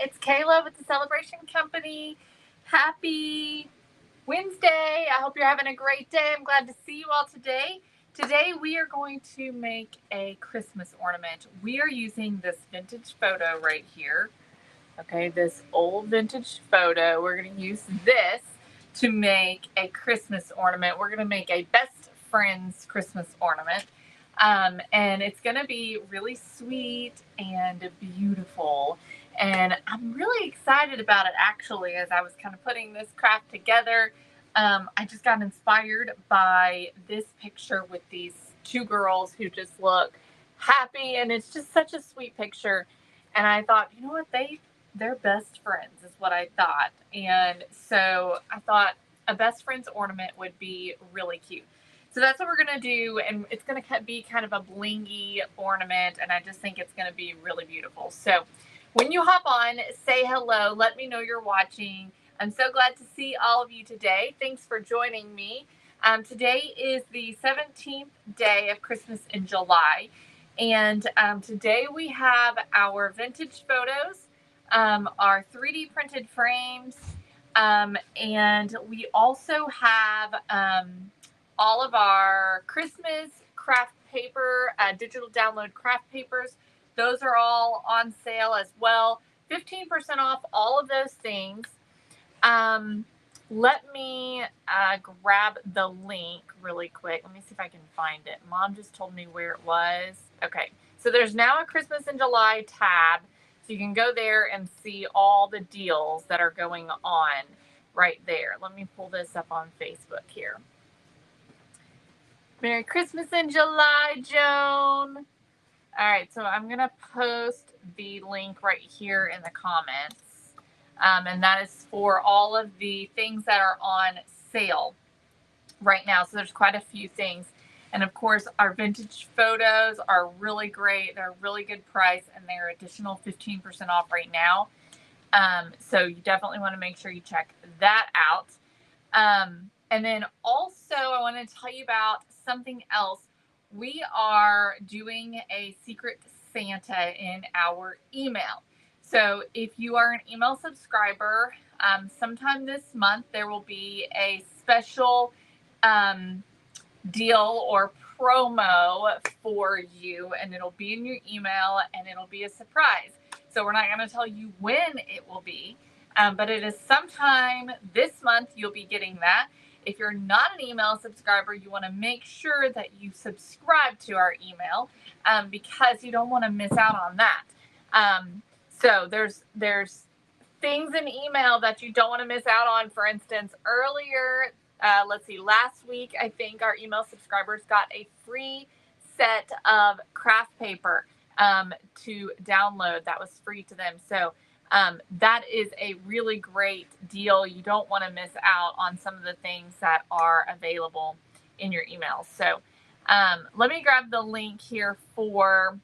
It's Kayla with the Celebration Company. Happy Wednesday. I hope you're having a great day. I'm glad to see you all today. Today we are going to make a Christmas ornament. We are using this vintage photo right here. Okay, this old vintage photo. We're going to use this to make a Christmas ornament. We're going to make a best friends Christmas ornament. And it's going to be really sweet and beautiful. And I'm really excited about it, actually, as I was kind of putting this craft together. I just got inspired by this picture with these two girls who just look happy, and it's just such a sweet picture. And I thought, you know what, they're best friends is what I thought. And so I thought a best friends ornament would be really cute. So that's what we're going to do, and it's going to be kind of a blingy ornament, and I just think it's going to be really beautiful. So when you hop on, say hello. Let me know you're watching. I'm so glad to see all of you today. Thanks for joining me. Today is the 17th day of Christmas in July, and today we have our vintage photos, our 3D printed frames, and we also have all of our Christmas craft paper, digital download craft papers. Those are all on sale as well. 15% off all of those things. Let me grab the link really quick. Let me see if I can find it. Mom just told me where it was. Okay, so there's now a Christmas in July tab. So you can go there and see all the deals that are going on right there. Let me pull this up on Facebook here. Merry Christmas in July, Joan. All right, so I'm going to post the link right here in the comments. And that is for all of the things that are on sale right now. So there's quite a few things. And of course, our vintage photos are really great. They're a really good price, and they're additional 15% off right now. So you definitely want to make sure you check that out. And then also, I want to tell you about something else. We are doing a Secret Santa in our email. So if you are an email subscriber, sometime this month there will be a special deal or promo for you, and it'll be in your email, and it'll be a surprise. So we're not going to tell you when it will be, but it is sometime this month you'll be getting that. If you're not an email subscriber, you want to make sure that you subscribe to our email because you don't want to miss out on that. So there's things in email that you don't want to miss out on. For instance, earlier, last week, I think our email subscribers got a free set of craft paper to download. That was free to them. So that is a really great deal. You don't want to miss out on some of the things that are available in your emails. So let me grab the link here for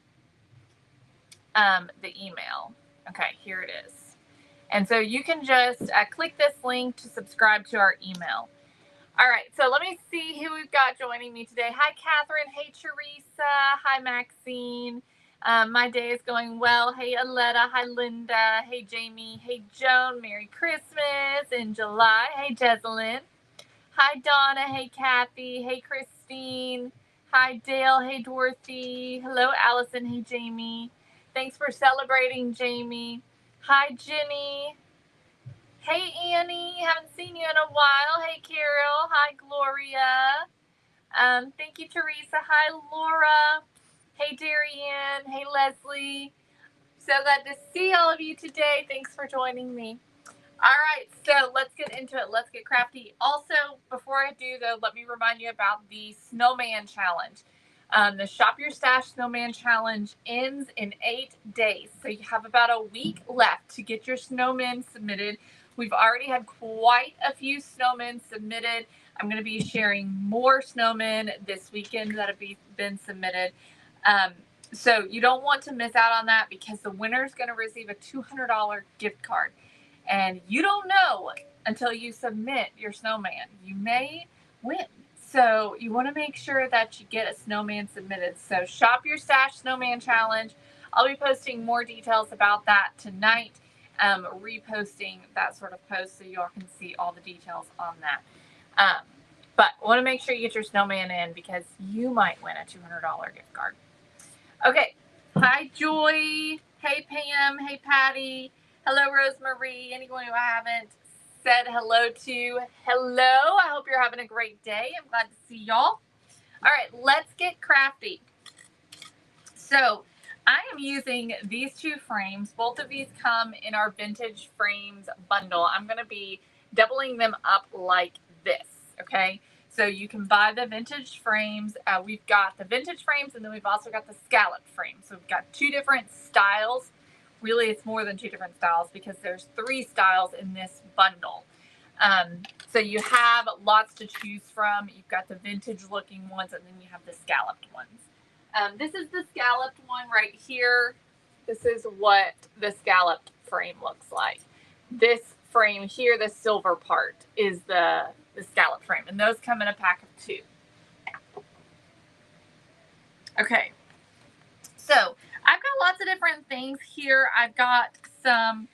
the email. Okay, here it is. And so you can just click this link to subscribe to our email. All right, so let me see who we've got joining me today. Hi, Catherine. Hey, Teresa. Hi, Maxine. My day is going well. Hey, Aletta. Hi, Linda. Hey, Jamie. Hey, Joan. Merry Christmas in July. Hey, Jezelyn. Hi, Donna. Hey, Kathy. Hey, Christine. Hi, Dale. Hey, Dorothy. Hello, Allison. Hey, Jamie. Thanks for celebrating, Jamie. Hi, Jenny. Hey, Annie. Haven't seen you in a while. Hey, Carol. Hi, Gloria. Thank you, Teresa. Hi, Laura. Hey, Darianne. Hey, Leslie. So glad to see all of you today. Thanks for joining me. All right, so let's get into it. Let's get crafty. Also, before I do, though, let me remind you about the Snowman Challenge. The Shop Your Stash Snowman Challenge ends in 8 days. So you have about a week left to get your snowmen submitted. We've already had quite a few snowmen submitted. I'm going to be sharing more snowmen this weekend that have been submitted. So you don't want to miss out on that because the winner is going to receive a $200 gift card. And you don't know until you submit your snowman. You may win. So you want to make sure that you get a snowman submitted. So Shop Your Stash Snowman Challenge. I'll be posting more details about that tonight. reposting that sort of post so y'all can see all the details on that. But I want to make sure you get your snowman in because you might win a $200 gift card. Okay. Hi, Joy. Hey, Pam. Hey, Patty. Hello, Rosemarie. Anyone who I haven't said hello to, hello. I hope you're having a great day. I'm glad to see y'all. All right, let's get crafty. So I am using these two frames. Both of these come in our vintage frames bundle. I'm going to be doubling them up like this, okay? So you can buy the vintage frames. We've got the vintage frames, and then we've also got the scalloped frames. So we've got two different styles. Really, it's more than two different styles because there's 3 styles in this bundle. So you have lots to choose from. You've got the vintage looking ones, and then you have the scalloped ones. This is the scalloped one right here. This is what the scalloped frame looks like. This frame here, the silver part, is the scalloped frame, and those come in a pack of 2. Okay, so I've got lots of different things here. I've got some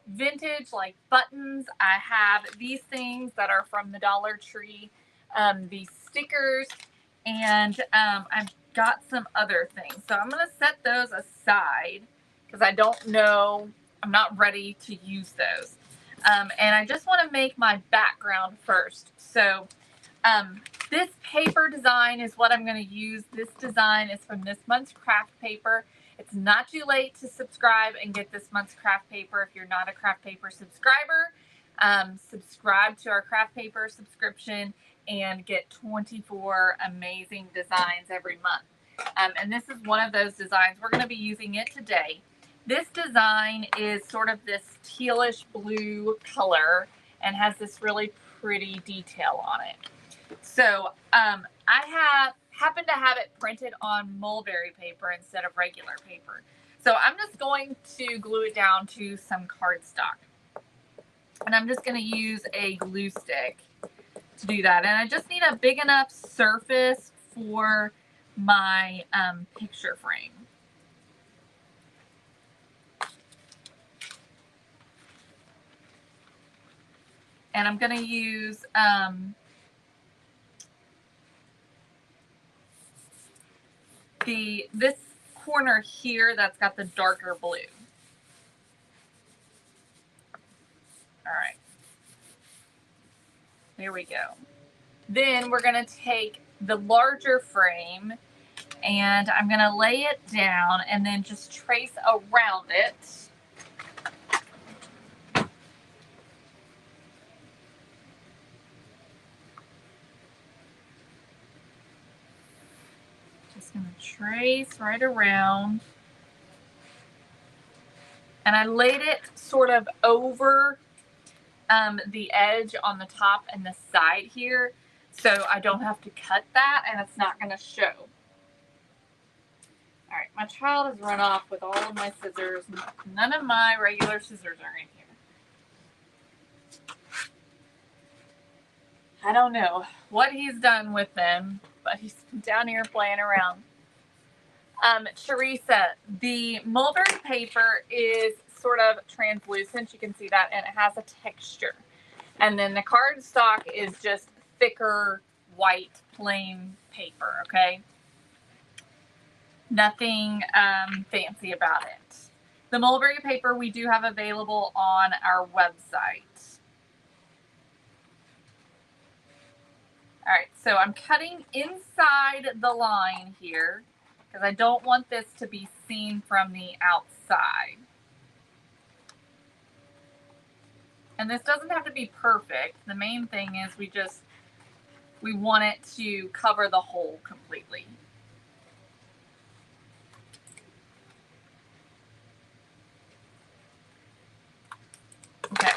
vintage like buttons. I have these things that are from the Dollar Tree, these stickers, and I've got some other things. So I'm going to set those aside because I don't know, I'm not ready to use those. And I just want to make my background first. So this paper design is what I'm going to use. This design is from this month's craft paper. It's not too late to subscribe and get this month's craft paper. If you're not a craft paper subscriber, subscribe to our craft paper subscription and get 24 amazing designs every month. And this is one of those designs. We're going to be using it today. This design is sort of this tealish blue color and has this really pretty detail on it. So I happen to have it printed on mulberry paper instead of regular paper. So I'm just going to glue it down to some cardstock. And I'm just going to use a glue stick to do that. And I just need a big enough surface for my picture frame. And I'm going to use this corner here that's got the darker blue. All right. There we go. Then we're going to take the larger frame and I'm going to lay it down and then just trace around it. Just going to trace right around. And I laid it sort of over the edge on the top and the side here, so I don't have to cut that and it's not going to show. All right, my child has run off with all of my scissors. None of my regular scissors are in here. I don't know what he's done with them, but he's down here playing around. Teresa, the mulberry paper is sort of translucent. You can see that, and it has a texture. And then the cardstock is just thicker, white, plain paper, okay? Nothing fancy about it. The mulberry paper we do have available on our website. All right, so I'm cutting inside the line here because I don't want this to be seen from the outside. And this doesn't have to be perfect. The main thing is we want it to cover the hole completely. Okay.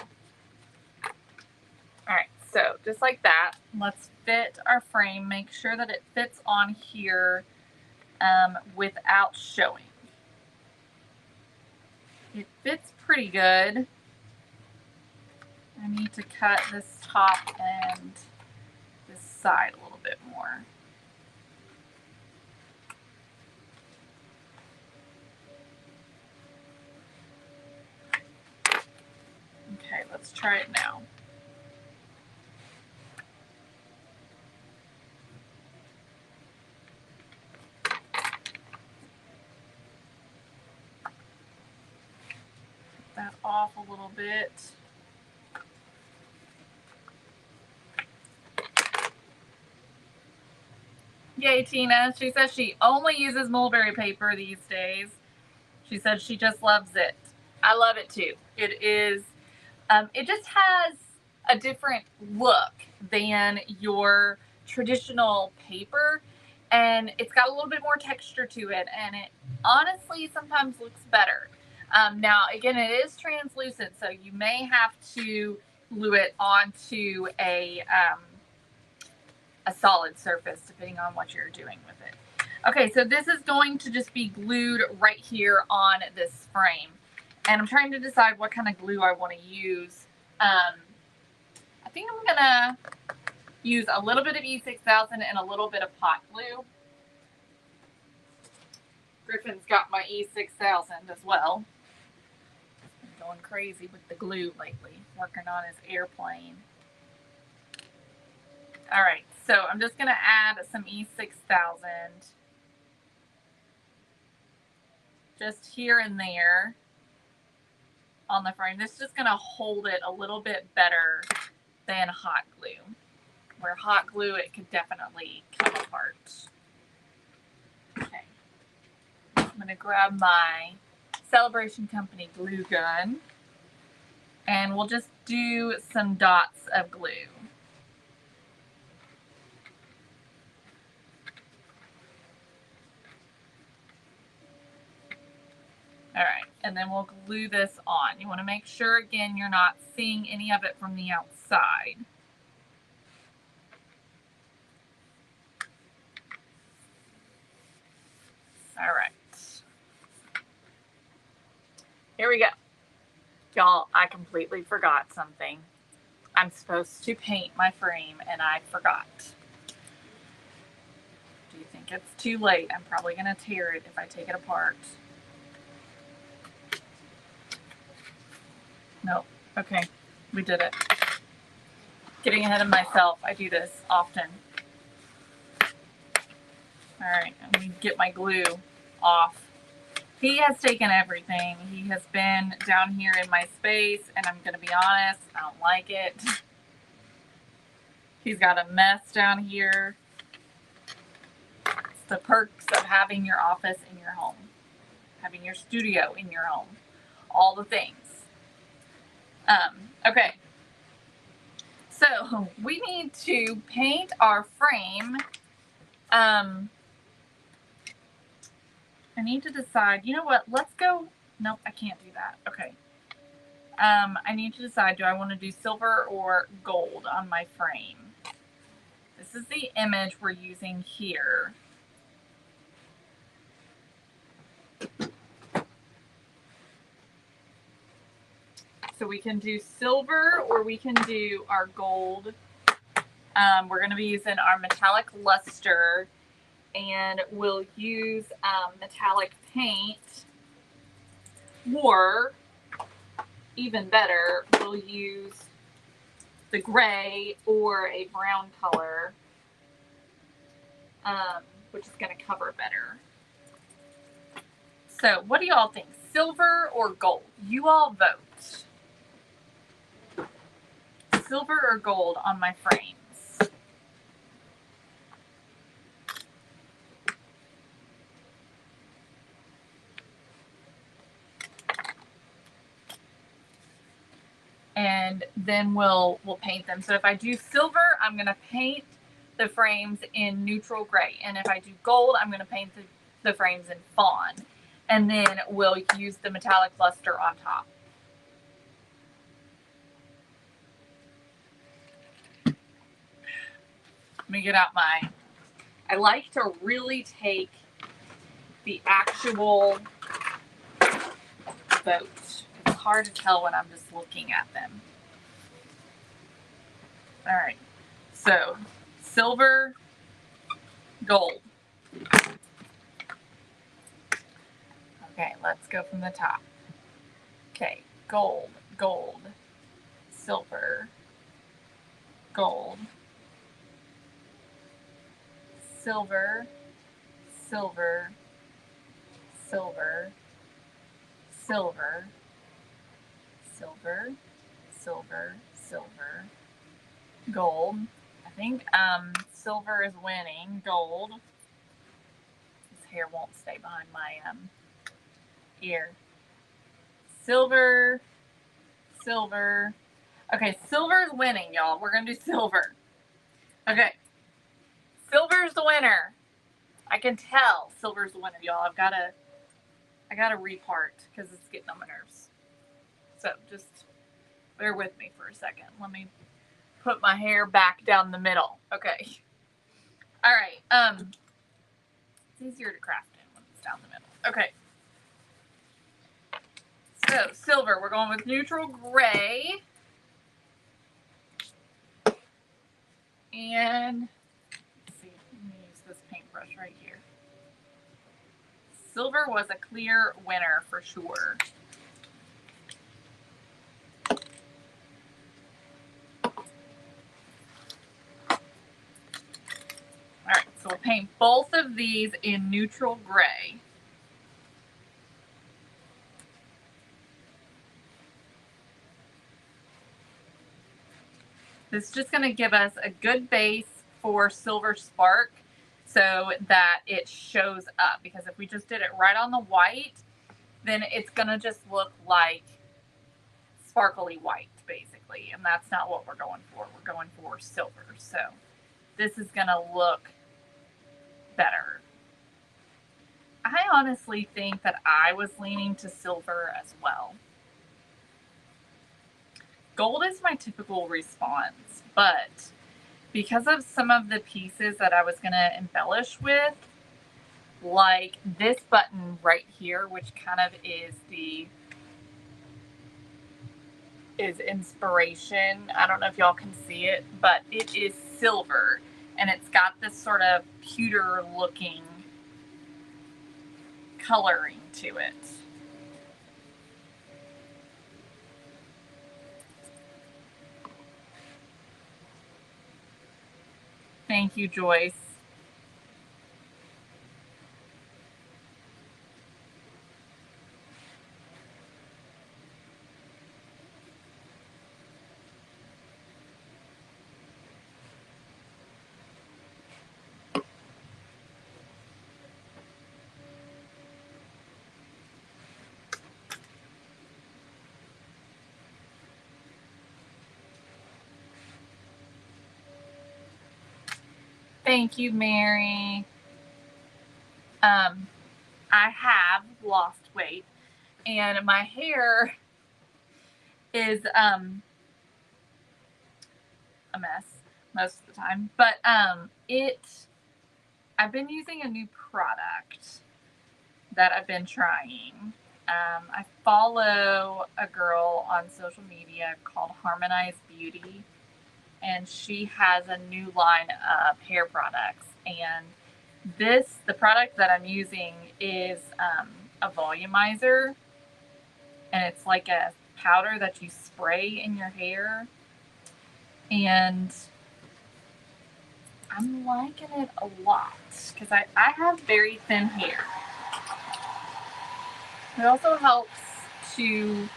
All right, so just like that, let's fit our frame. Make sure that it fits on here without showing. It fits pretty good. I need to cut this top and this side a little bit more. Okay, let's try it now. That off a little bit. Yay, Tina. She says she only uses mulberry paper these days. She says she just loves it. I love it too. It is, it just has a different look than your traditional paper, and it's got a little bit more texture to it, and it honestly sometimes looks better. Now, again, it is translucent, so you may have to glue it onto a solid surface depending on what you're doing with it. Okay, so this is going to just be glued right here on this frame, and I'm trying to decide what kind of glue I want to use. I think I'm gonna use a little bit of E6000 and a little bit of hot glue. Griffin's got my E6000 as well. He's been going crazy with the glue lately, working on his airplane. All right, so I'm just gonna add some E6000 just here and there on the frame. This is just gonna hold it a little bit better than hot glue. Where hot glue, it could definitely come apart. Okay, I'm gonna grab my Celebration Company glue gun, and we'll just do some dots of glue. All right, and then we'll glue this on. You want to make sure, again, you're not seeing any of it from the outside. All right. Here we go. Y'all, I completely forgot something. I'm supposed to paint my frame, and I forgot. Do you think it's too late? I'm probably going to tear it if I take it apart. Nope. Okay, we did it. Getting ahead of myself. I do this often. All right, I'm going to get my glue off. He has taken everything. He has been down here in my space, and I'm going to be honest, I don't like it. He's got a mess down here. It's the perks of having your office in your home, having your studio in your home, all the things. Okay, so we need to paint our frame. I need to decide, you know what, let's go, nope, I can't do that, okay. I need to decide, do I want to do silver or gold on my frame? This is the image we're using here. So we can do silver or we can do our gold. We're going to be using our metallic luster, and we'll use metallic paint, or even better, we'll use the gray or a brown color, which is going to cover better. So what do y'all think? Silver or gold? You all vote. Silver or gold on my frames? And then we'll paint them. So if I do silver, I'm going to paint the frames in neutral gray. And if I do gold, I'm going to paint the frames in fawn. And then we'll use the metallic luster on top. Let me get out I like to really take the actual vote. It's hard to tell when I'm just looking at them. All right, so silver, gold. Okay, let's go from the top. Okay, gold, gold. silver, gold, silver, silver, silver, silver, silver, silver, silver, gold. I think silver is winning. Gold. His hair won't stay behind my ear. Silver, silver. Okay, silver is winning, y'all. We're gonna do silver. Okay, silver's the winner. I can tell silver's the winner, y'all. I gotta repart because it's getting on my nerves. So just bear with me for a second. Let me put my hair back down the middle. Okay. All right. It's easier to craft in when it's down the middle. Okay. So silver, we're going with neutral gray. And let's see, let me use this paintbrush right here. Silver was a clear winner for sure. All right, so we'll paint both of these in neutral gray. This is just going to give us a good base for Silver Spark so that it shows up. Because if we just did it right on the white, then it's going to just look like sparkly white, basically. And that's not what we're going for. We're going for silver. So this is going to look better. I honestly think that I was leaning to silver as well. Gold is my typical response, but because of some of the pieces that I was going to embellish with, like this button right here, which kind of is inspiration. I don't know if y'all can see it, but it is silver and it's got this sort of pewter looking coloring to it. Thank you, Joyce. Thank you, Mary. I have lost weight and my hair is a mess most of the time, but I've been using a new product that I've been trying. I follow a girl on social media called Harmonized Beauty, and she has a new line of hair products. And the product that I'm using is a volumizer, and it's like a powder that you spray in your hair. And I'm liking it a lot because I have very thin hair. It also helps to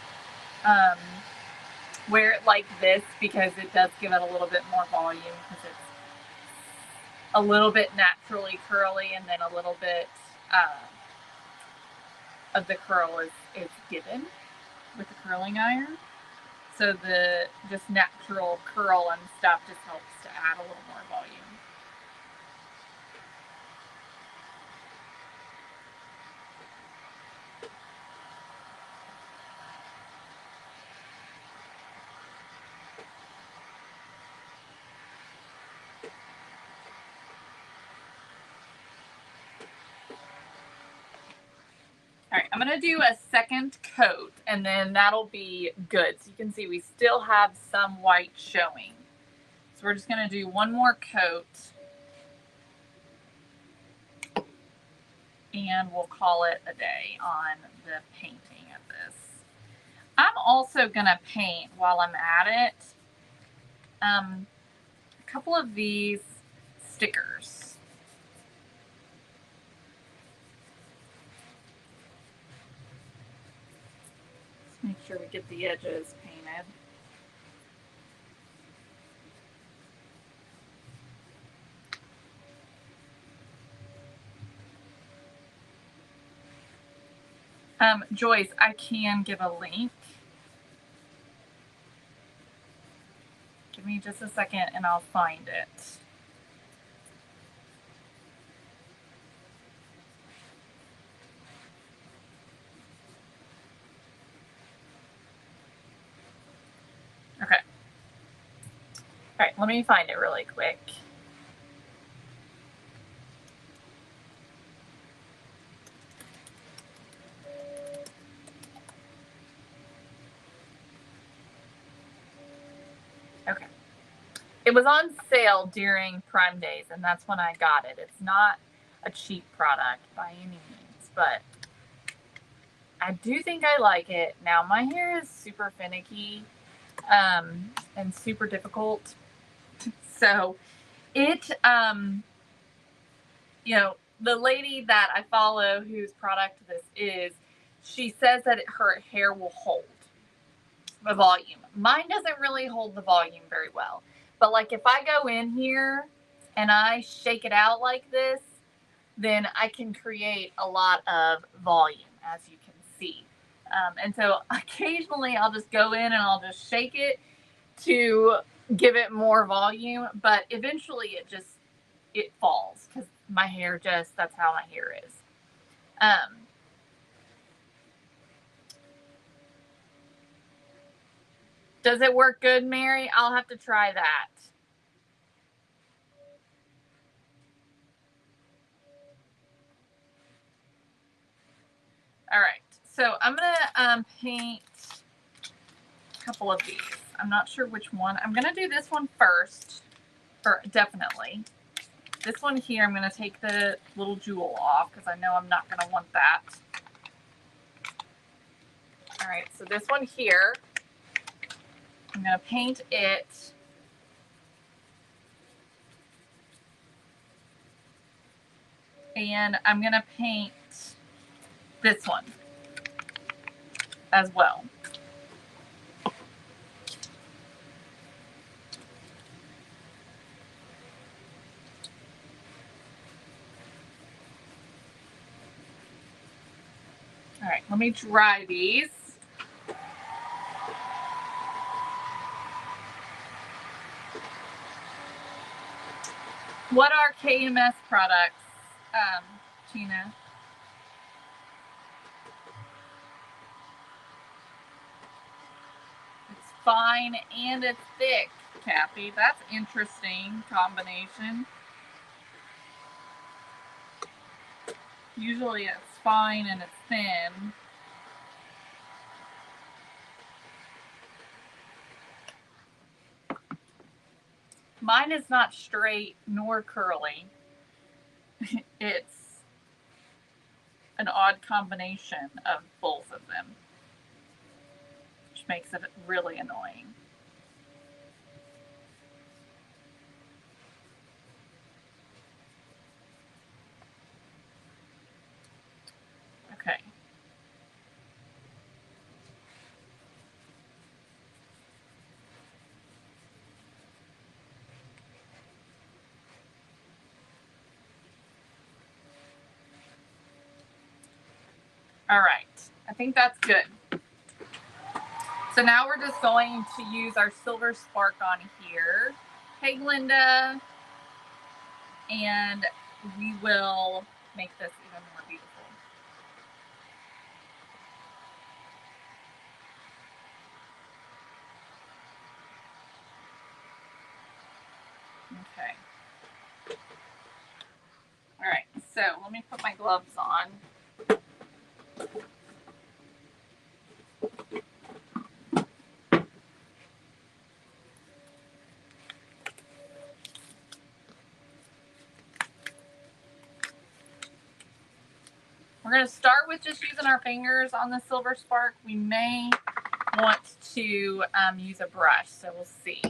wear it like this because it does give it a little bit more volume because it's a little bit naturally curly and then a little bit of the curl is given with the curling iron. So the just natural curl and stuff just helps to add a little more volume. All right, I'm going to do a second coat and then that'll be good. So you can see we still have some white showing. So we're just going to do one more coat and we'll call it a day on the painting of this. I'm also gonna paint while I'm at it a couple of these stickers. Let's make sure we get the edges painted. Joyce, I can give a link. Give me just a second and I'll find it. Okay. All right, let me find it really quick. Okay. It was on sale during Prime Days, and that's when I got it. It's not a cheap product by any means, but I do think I like it. Now, my hair is super finicky and super difficult. So it, you know, the lady that I follow whose product this is, she says that her hair will hold the volume. Mine doesn't really hold the volume very well. But like if I go in here and I shake it out like this, then I can create a lot of volume, as you can see. And so occasionally I'll just go in and I'll just shake it to give it more volume, but eventually it falls because my hair that's how my hair is. Does it work good, Mary? I'll have to try that. All right, so I'm gonna paint a couple of these. I'm not sure which one. I'm gonna do this one first, or definitely. This one here, I'm gonna take the little jewel off because I know I'm not gonna want that. All right, so this one here, I'm gonna paint it. And I'm gonna paint this one as well. All right, let me dry these. What are KMS products, Tina? It's fine and it's thick, Kathy. That's interesting combination. Usually it's fine and it's thin. Mine is not straight nor curly. It's an odd combination of both of them, which makes it really annoying. Okay. All right, I think that's good. So now we're just going to use our silver spark on here. Hey, Linda. And we will make this even more beautiful. Okay. All right, so let me put my gloves on. We're going to start with just using our fingers on the silver spark. We may want to use a brush, so we'll see.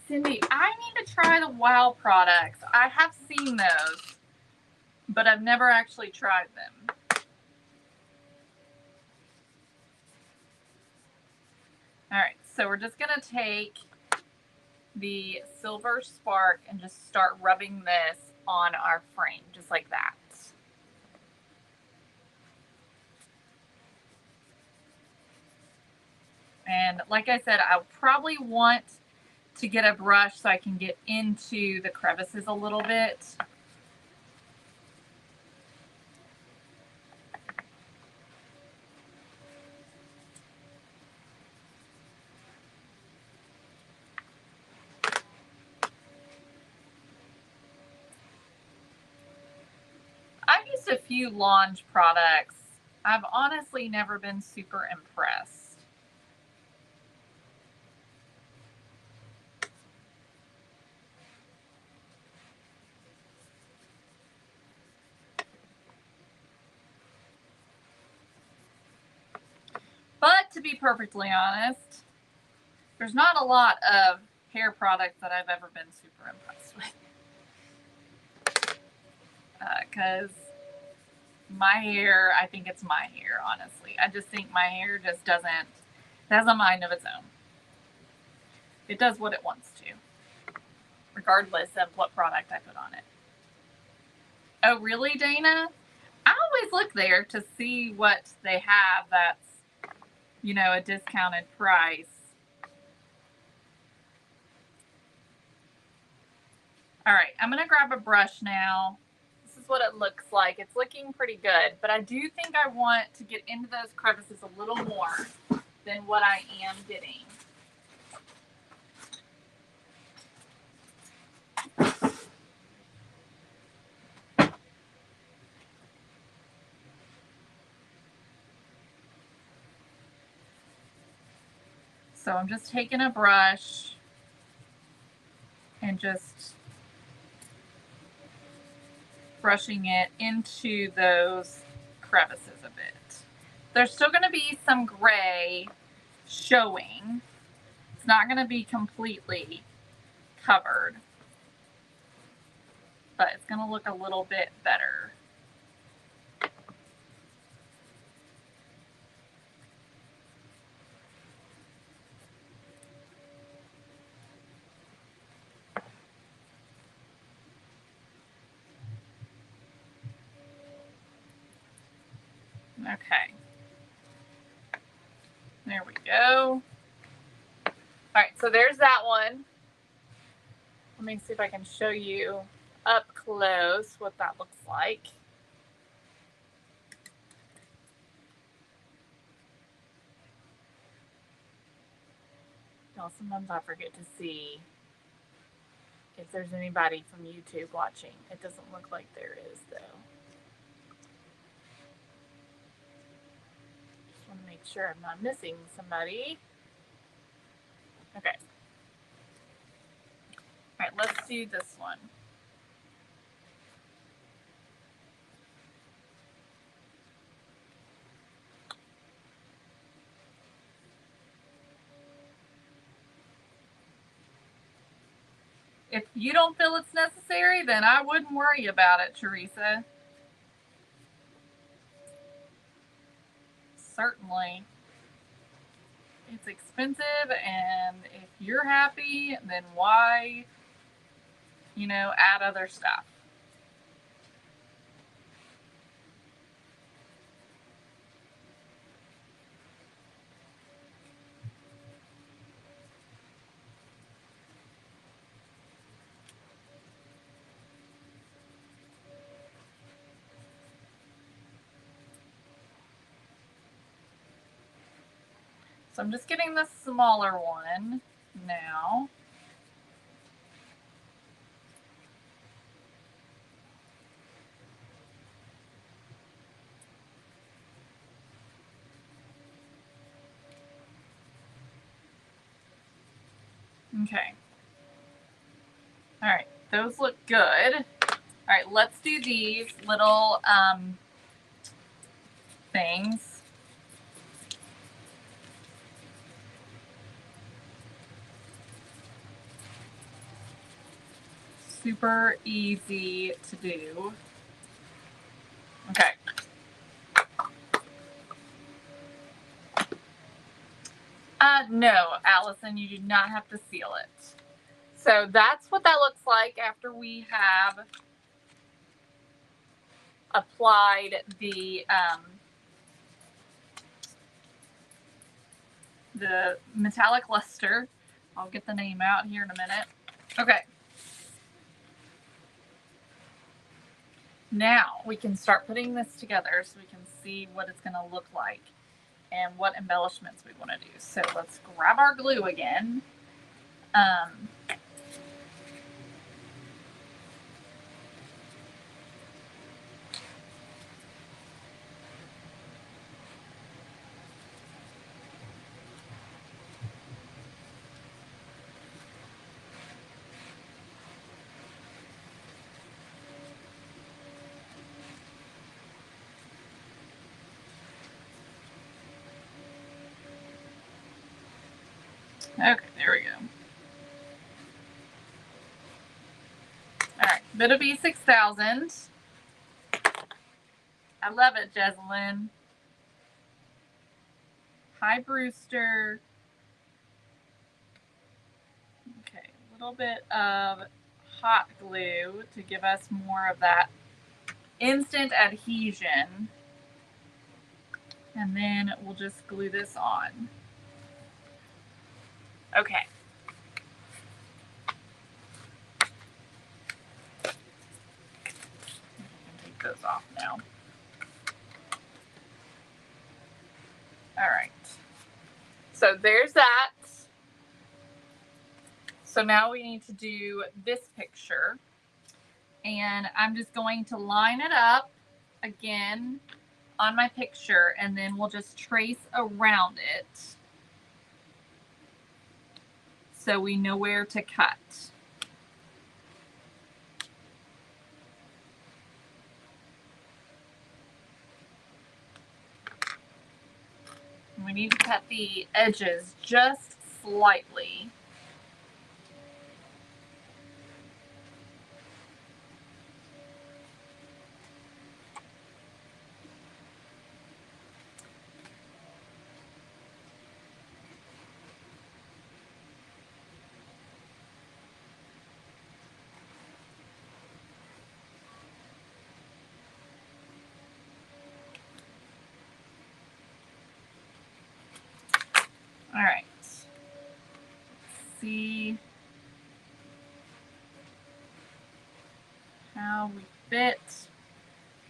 Cindy, I need to try the Wow products. I have seen those, but I've never actually tried them. All right, so we're just gonna take the Silver Spark and just start rubbing this on our frame, just like that. And like I said, I probably want to get a brush so I can get into the crevices a little bit. I've used a few Launch products. I've honestly never been super impressed. But to be perfectly honest, there's not a lot of hair products that I've ever been super impressed with. Because my hair, I think it's my hair, honestly. I just think my hair just doesn't, it has a mind of its own. It does what it wants to, regardless of what product I put on it. Oh, really, Dana? I always look there to see what they have that's, you know, a discounted price. All right, I'm going to grab a brush now. This is what it looks like. It's looking pretty good, but I do think I want to get into those crevices a little more than what I am getting. So I'm just taking a brush and just brushing it into those crevices a bit. There's still going to be some gray showing. It's not going to be completely covered, but it's going to look a little bit better. Okay. There we go. All right, so there's that one. Let me see if I can show you up close what that looks like. Now, sometimes I forget to see if there's anybody from YouTube watching. It doesn't look like there is, though. Just want to make sure I'm not missing somebody. Okay. All right, let's do this one. If you don't feel it's necessary, then I wouldn't worry about it, Teresa. Certainly. It's expensive, and if you're happy, then why, you know, add other stuff? So I'm just getting the smaller one now. Okay. All right, those look good. All right, let's do these little things. super easy to do. Okay. No, Allison, you do not have to seal it. So that's what that looks like after we have applied the metallic luster. I'll get the name out here in a minute. Okay. Now we can start putting this together so we can see what it's going to look like and what embellishments we want to do. So let's grab our glue again. Okay, there we go. All right, bit of B6000. I love it, Jeslyn. Hi, Brewster. Okay, a little bit of hot glue to give us more of that instant adhesion. And then we'll just glue this on. Okay. Take those off now. All right. So there's that. So now we need to do this picture. And I'm just going to line it up again on my picture, and then we'll just trace around it so we know where to cut. We need to cut the edges just slightly. All right. Let's see how we fit.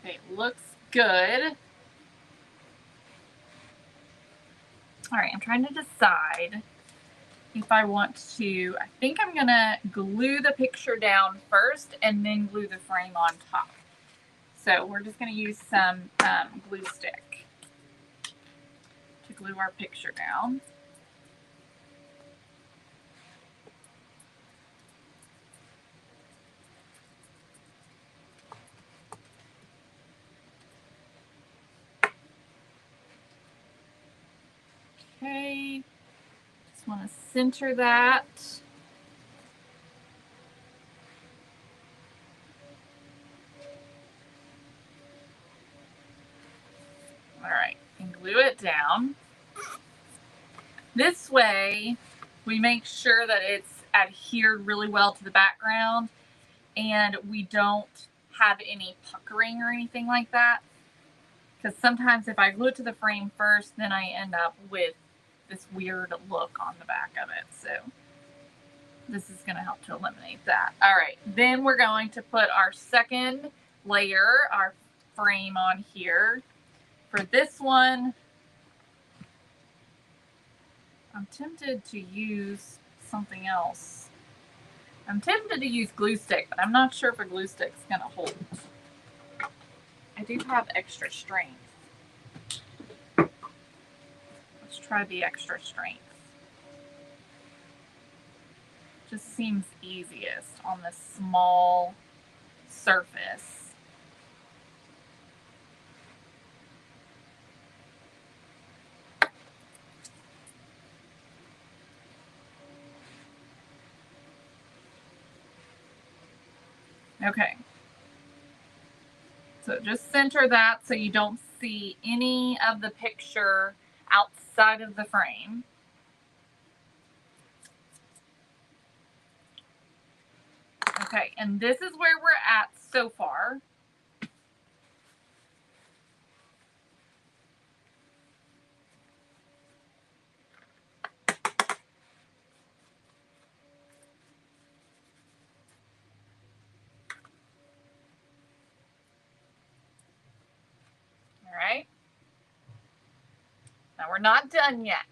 Okay, looks good. All right, I'm trying to decide if I want to, I think I'm gonna glue the picture down first and then glue the frame on top. So we're just gonna use some glue stick to glue our picture down. Okay, just wanna center that. All right, and glue it down. This way, we make sure that it's adhered really well to the background and we don't have any puckering or anything like that. Because sometimes if I glue it to the frame first, then I end up with this weird look on the back of it. So this is going to help to eliminate that. All right, then we're going to put our second layer, our frame on here. For this one, I'm tempted to use something else. I'm tempted to use glue stick, but I'm not sure if a glue stick's going to hold. I do have extra strength. Let's try the extra strength. Just seems easiest on this small surface. Okay. So just center that so you don't see any of the picture outside of the frame. Okay, and this is where we're at so far. All right. Now we're not done yet.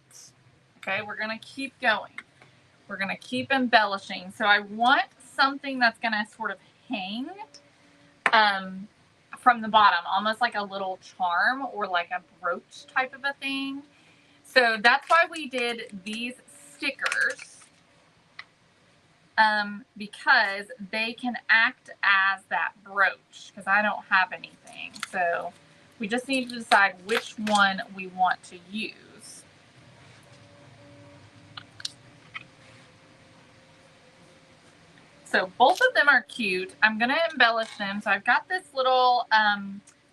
Okay, we're gonna keep going. We're gonna keep embellishing. So I want something that's gonna sort of hang from the bottom, almost like a little charm or like a brooch type of a thing. So that's why we did these stickers, because they can act as that brooch, because I don't have anything. So we just need to decide which one we want to use. So both of them are cute. I'm going to embellish them. So I've got this little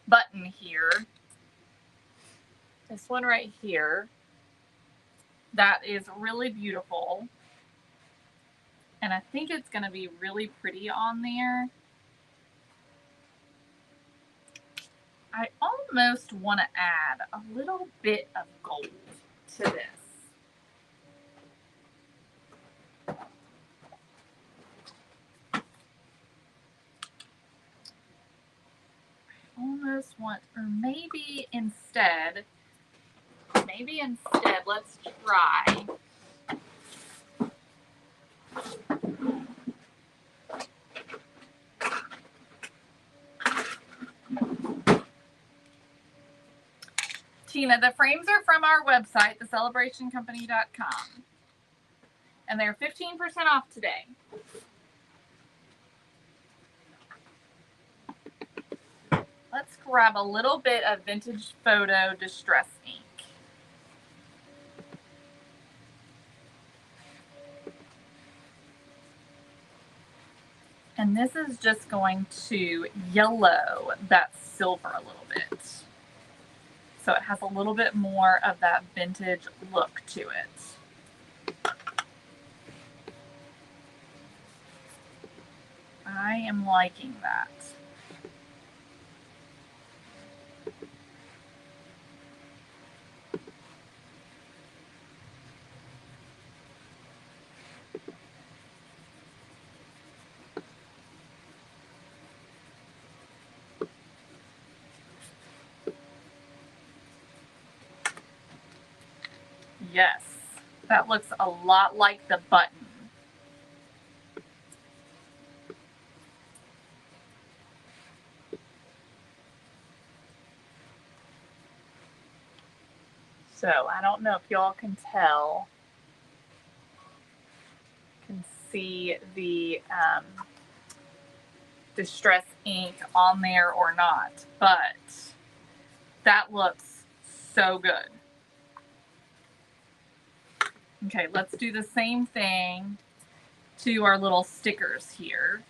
button here. This one right here. That is really beautiful. And I think it's going to be really pretty on there. I almost want to add a little bit of gold to this. Almost want, or maybe instead, let's try. Tina, the frames are from our website, thecelebrationcompany.com. And they're 15% off today. Let's grab a little bit of Vintage Photo Distress ink. And this is just going to yellow that silver a little bit. So it has a little bit more of that vintage look to it. I am liking that. Yes, that looks a lot like the button. So I don't know if y'all can tell, can see the distress ink on there or not, but that looks so good. Okay, let's do the same thing to our little stickers here.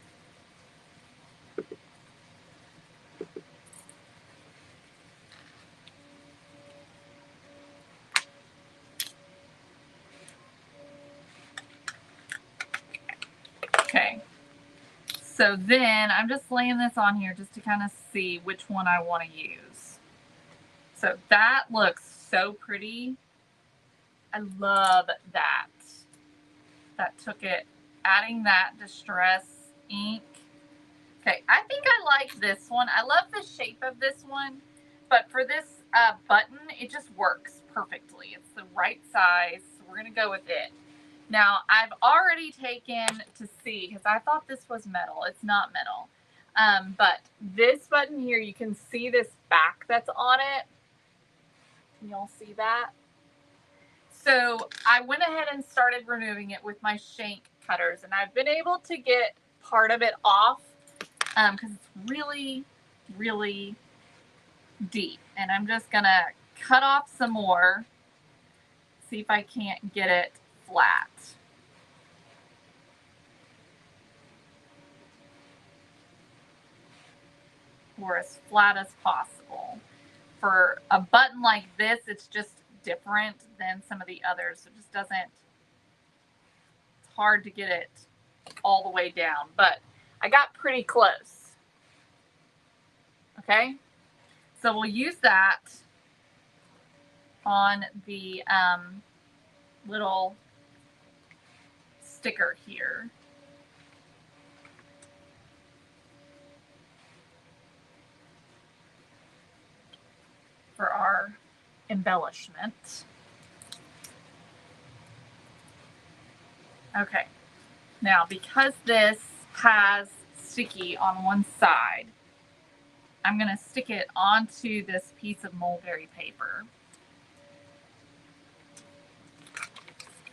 Okay, so then I'm just laying this on here just to kind of see which one I want to use. So that looks so pretty. I love that. That took it, adding that distress ink. Okay, I think I like this one. I love the shape of this one, but for this button, it just works perfectly. It's the right size, so we're gonna go with it. Now, I've already taken to see, because I thought this was metal. It's not metal. But this button here, you can see this back that's on it. Can y'all see that? So I went ahead and started removing it with my shank cutters, and I've been able to get part of it off because it's really, really deep. And I'm just gonna cut off some more, see if I can't get it flat. or as flat as possible. For a button like this, it's just different than some of the others. It just doesn't, it's hard to get it all the way down, but I got pretty close. Okay, so we'll use that on the little sticker here. For our embellishment. Okay, now because this has sticky on one side, I'm going to stick it onto this piece of mulberry paper.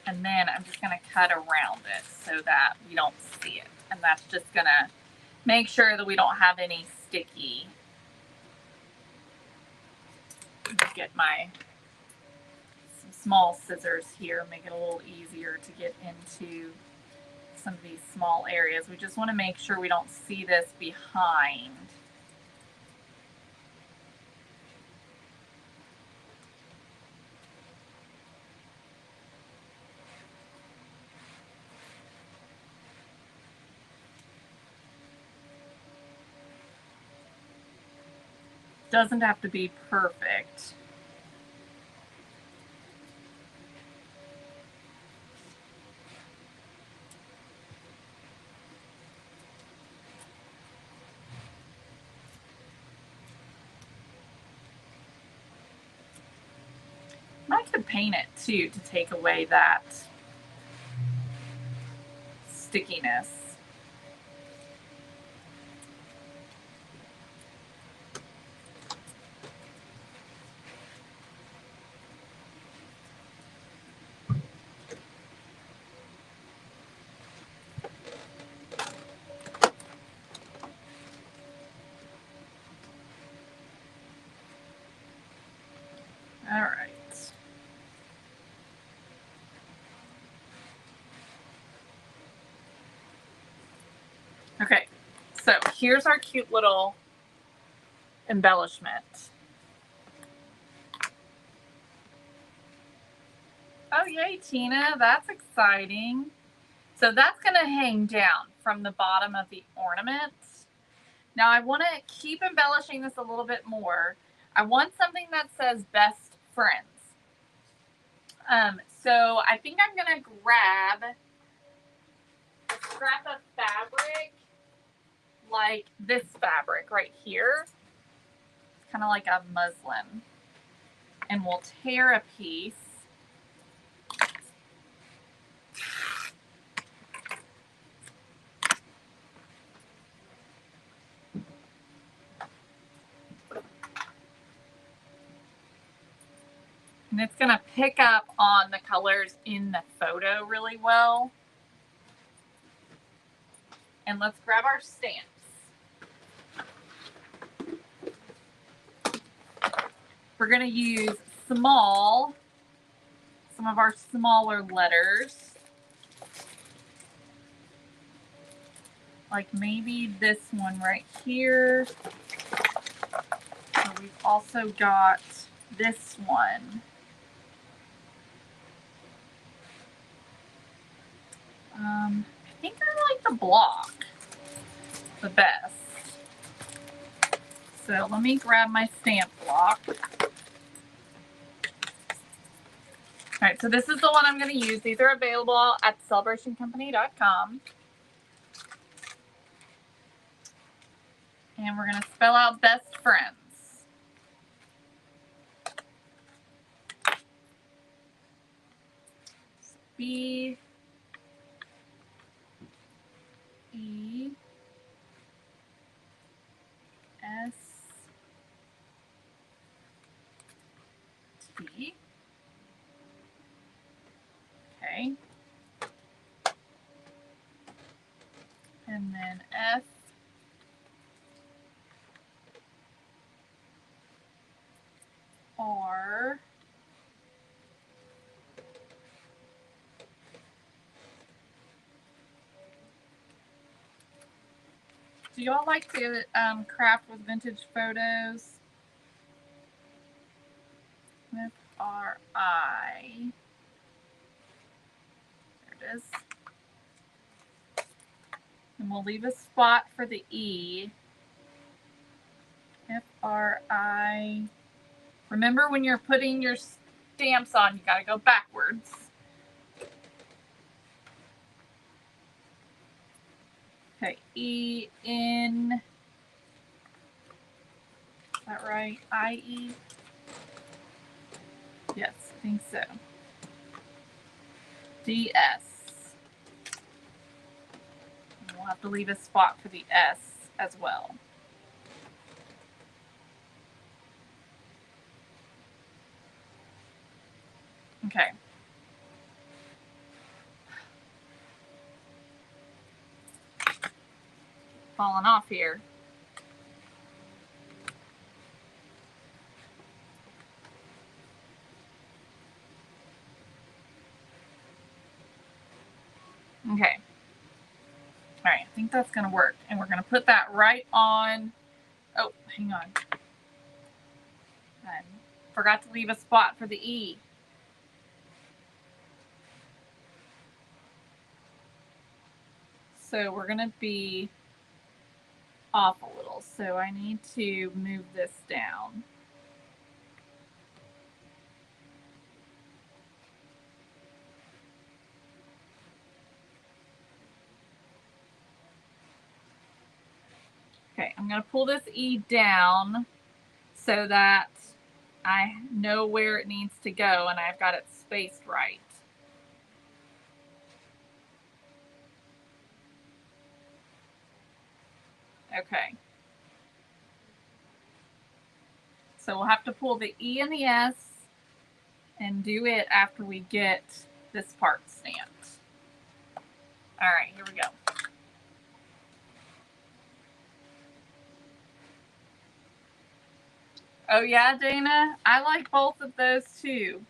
And then I'm just going to cut around it so that we don't see it. And that's just going to make sure that we don't have any sticky. Get my some small scissors here, make it a little easier to get into some of these small areas. We just want to make sure we don't see this behind. Doesn't have to be perfect. I could paint it too to take away that stickiness. All right. Okay, so here's our cute little embellishment. Oh, yay, Tina, that's exciting. So that's going to hang down from the bottom of the ornament. Now I want to keep embellishing this a little bit more. I want something that says best friends. So I think I'm going to grab a scrap of fabric, like this fabric right here. It's kind of like a muslin. And we'll tear a piece. And it's going to pick up on the colors in the photo really well. And let's grab our stamps. We're going to use some of our smaller letters. Like maybe this one right here. So we've also got this one. I think I like the block the best. So let me grab my stamp block. All right, so this is the one I'm going to use. These are available at celebrationcompany.com. And we're going to spell out best friends. B E S T. Okay. And then F R Do you all like to craft with vintage photos? F-R-I. There it is. And we'll leave a spot for the E. F-R-I. Remember, when you're putting your stamps on, you gotta go backwards. Okay, E-N. Is that right? I-E? Yes, I think so. D-S. We'll have to leave a spot for the S as well. Okay. Falling off here. Okay. All right, I think that's going to work. And we're going to put that right on. Oh, hang on. I forgot to leave a spot for the E. So we're going to be off a little. So I need to move this down. Okay, I'm going to pull this E down so that I know where it needs to go and I've got it spaced right. Okay. So we'll have to pull the E and the S and do it after we get this part stamped. All right, here we go. Oh yeah, Dana? I like both of those too.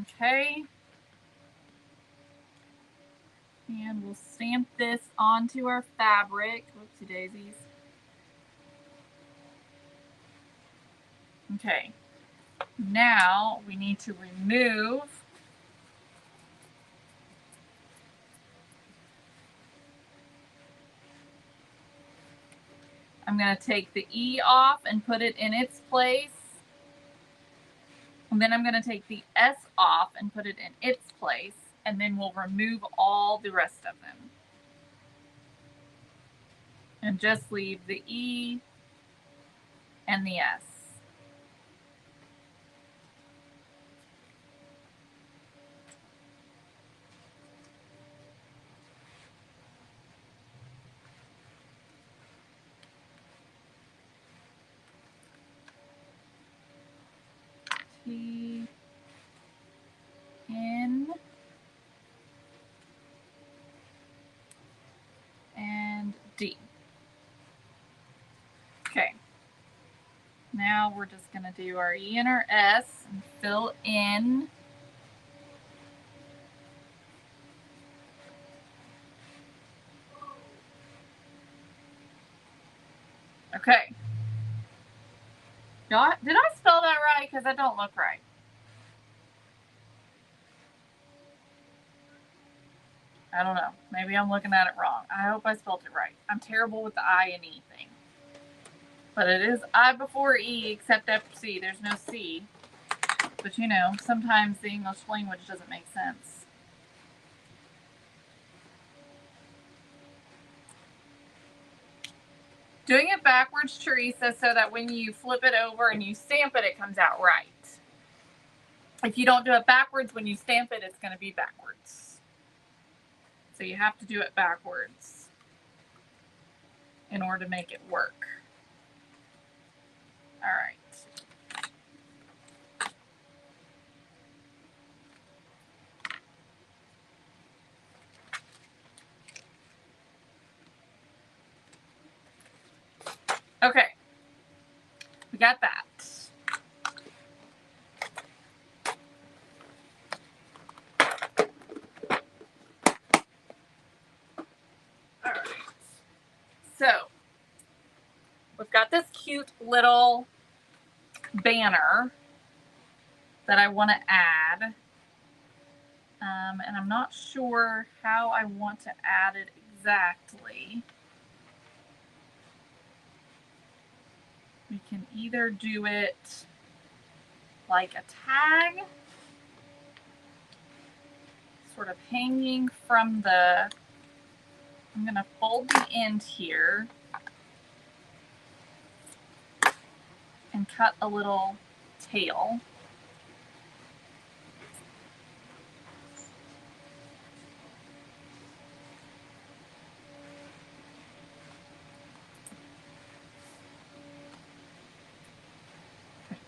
Okay. And we'll stamp this onto our fabric. Whoopsie daisies. Okay. Now we need to remove I'm going to take the E off and put it in its place. And then I'm going to take the S off and put it in its place. And then we'll remove all the rest of them. And just leave the E and the S. T, N, and D. Okay. Now we're just going to do our E and our S and fill in. Okay. Did I spell that right? Because that don't look right. I don't know. Maybe I'm looking at it wrong. I hope I spelled it right. I'm terrible with the I and E thing. But it is I before E, except after C. There's no C. But you know, sometimes the English language doesn't make sense. Doing it backwards, Teresa, so that when you flip it over and you stamp it, it comes out right. If you don't do it backwards, when you stamp it, it's going to be backwards. So you have to do it backwards in order to make it work. All right. Okay. We got that. All right. So we've got this cute little banner that I want to add. And I'm not sure how I want to add it exactly. We can either do it like a tag, sort of hanging from the, I'm going to fold the end here and cut a little tail.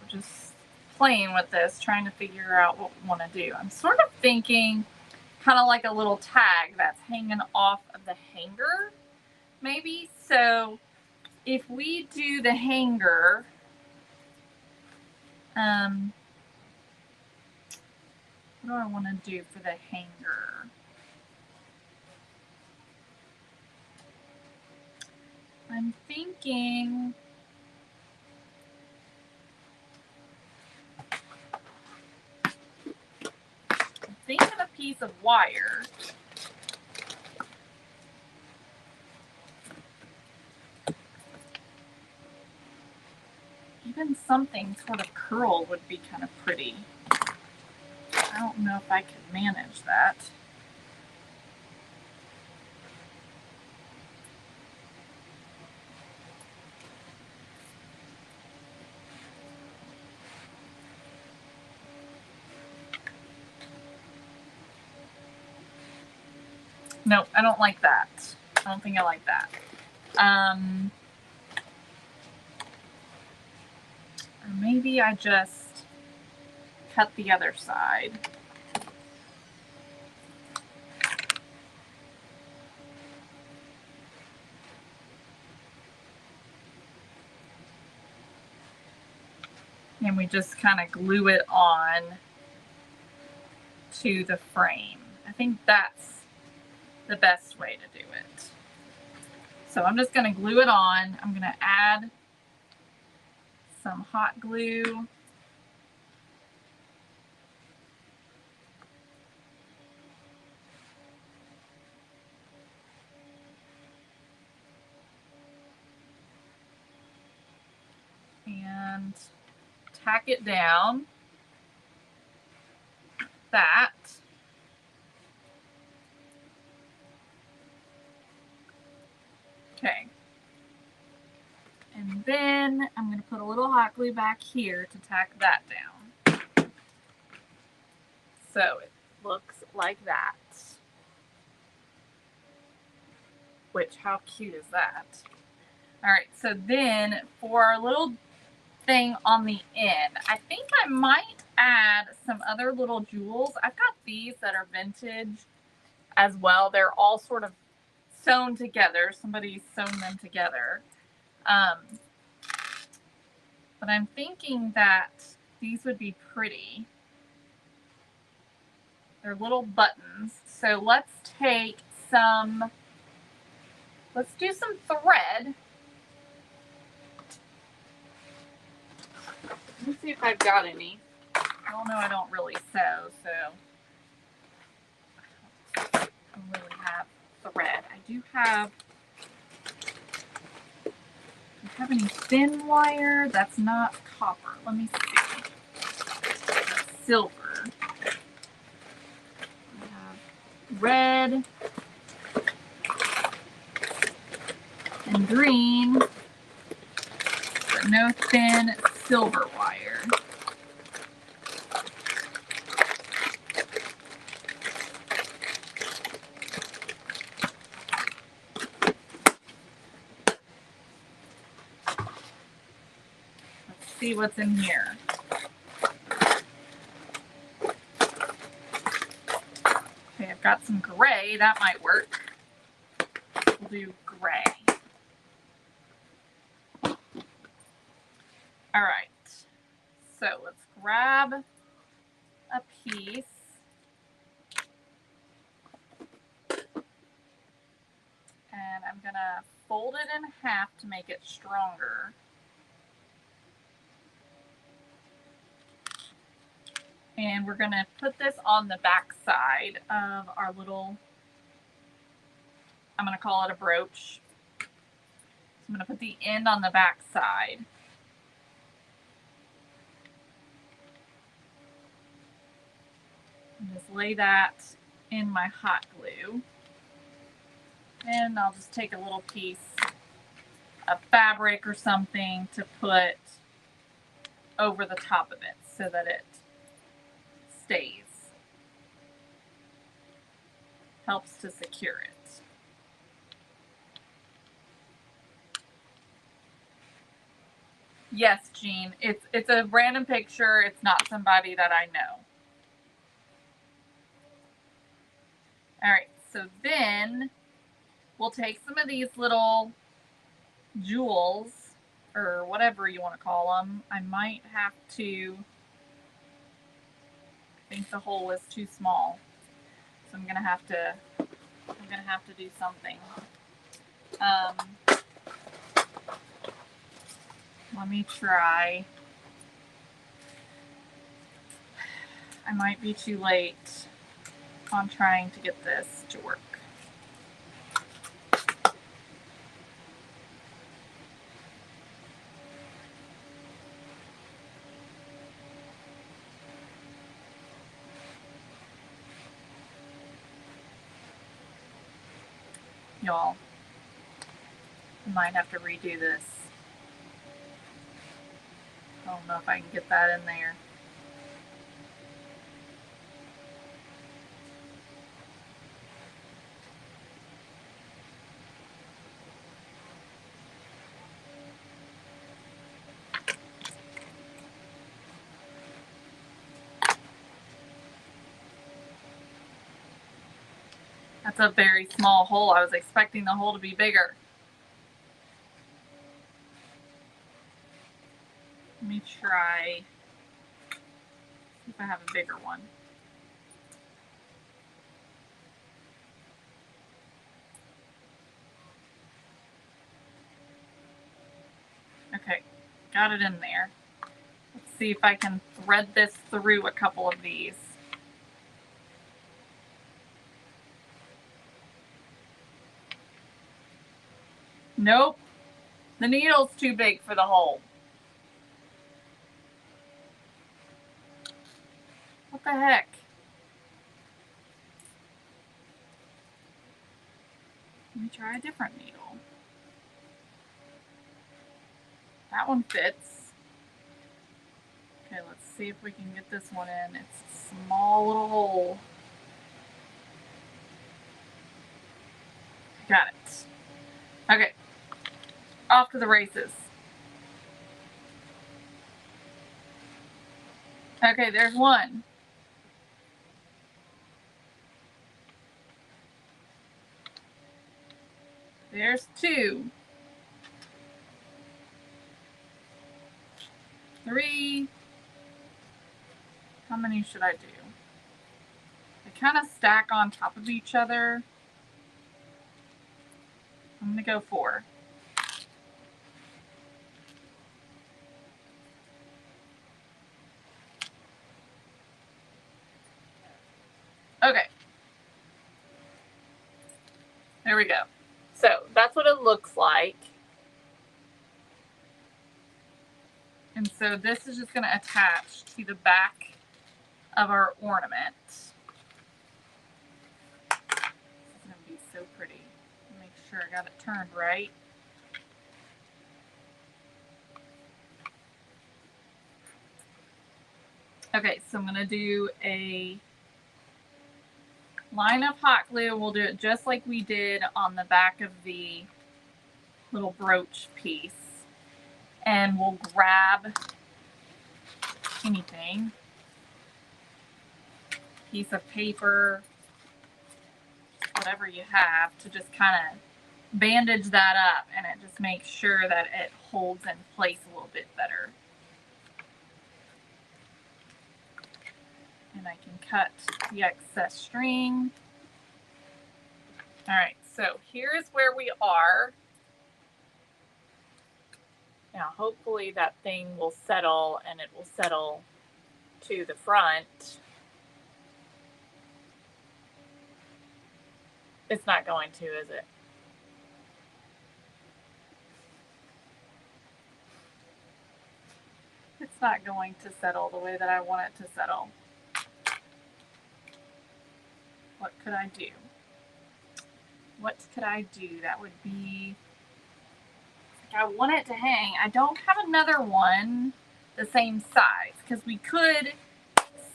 Just playing with this, trying to figure out what we want to do. I'm sort of thinking kind of like a little tag that's hanging off of the hanger, maybe. So if we do the hanger, what do I want to do for the hanger? I'm thinking a piece of wire. Even something sort of curled would be kind of pretty. I don't know if I could manage that. No, I don't like that. I don't think I like that. Or maybe I just cut the other side. And we just kind of glue it on to the frame. I think that's the best way to do it. So I'm just going to glue it on. I'm going to add some hot glue. And tack it down. That. Okay. And then I'm going to put a little hot glue back here to tack that down. So it looks like that. Which, how cute is that? All right, so then for our little thing on the end, I think I might add some other little jewels. I've got these that are vintage as well. They're all sort of sewn together. Somebody's sewn them together. But I'm thinking that these would be pretty. They're little buttons. So let's take some, let's do some thread. Let me see if I've got any. Well, no, I don't really sew, so I don't really have thread. I do have any thin wire that's not copper. Let me see. That's silver. I have red and green, but no thin silver wire. Let's see what's in here. Okay, I've got some gray. That might work. We'll do gray. All right. So let's grab a piece. And I'm gonna fold it in half to make it stronger. And we're going to put this on the back side of our little, I'm going to call it a brooch. So I'm going to put the end on the back side. And just lay that in my hot glue. And I'll just take a little piece of fabric or something to put over the top of it so that it stays. Helps to secure it. Yes, Jean, it's a random picture. It's not somebody that I know. All right, so then we'll take some of these little jewels, or whatever you want to call them. I might have to, I think the hole is too small, so I'm gonna have to do something. Let me try. I might be too late on trying to get this to work. Y'all, I might have to redo this. I don't know if I can get that in there. That's a very small hole. I was expecting the hole to be bigger. Let me try, see if I have a bigger one. Okay, got it in there. Let's see if I can thread this through a couple of these. Nope, the needle's too big for the hole. What the heck? Let me try a different needle. That one fits. Okay, let's see if we can get this one in. It's a small little hole. Got it. Okay, off to the races. Okay, there's one. There's two. 3. How many should I do? They kind of stack on top of each other. I'm gonna go 4. Okay. There we go. So that's what it looks like. And so this is just going to attach to the back of our ornament. This is going to be so pretty. Make sure I got it turned right. Okay, so I'm going to do a line of hot glue. We'll do it just like we did on the back of the little brooch piece. And we'll grab anything, piece of paper, whatever you have, to just kind of bandage that up, and it just makes sure that it holds in place a little bit better. And I can cut the excess string. All right, so here's where we are. Now, hopefully that thing will settle and it will settle to the front. It's not going to, is it? It's not going to settle the way that I want it to settle. What could I do? What could I do? That would be, I want it to hang. I don't have another one the same size because we could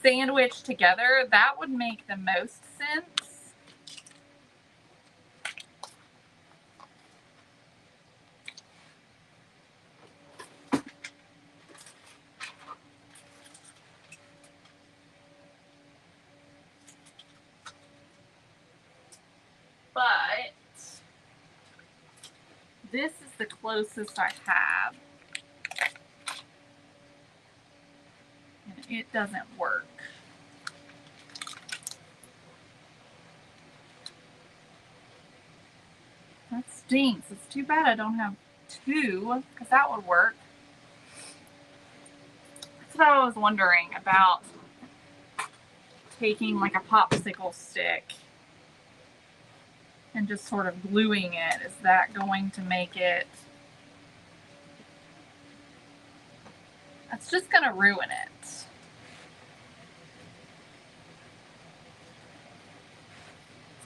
sandwich together. That would make the most sense. But this is the closest I have. And it doesn't work. That stinks. It's too bad I don't have two, because that would work. That's what I was wondering about, taking like a popsicle stick and just sort of gluing it. Is that going to make it? That's just going to ruin it. It's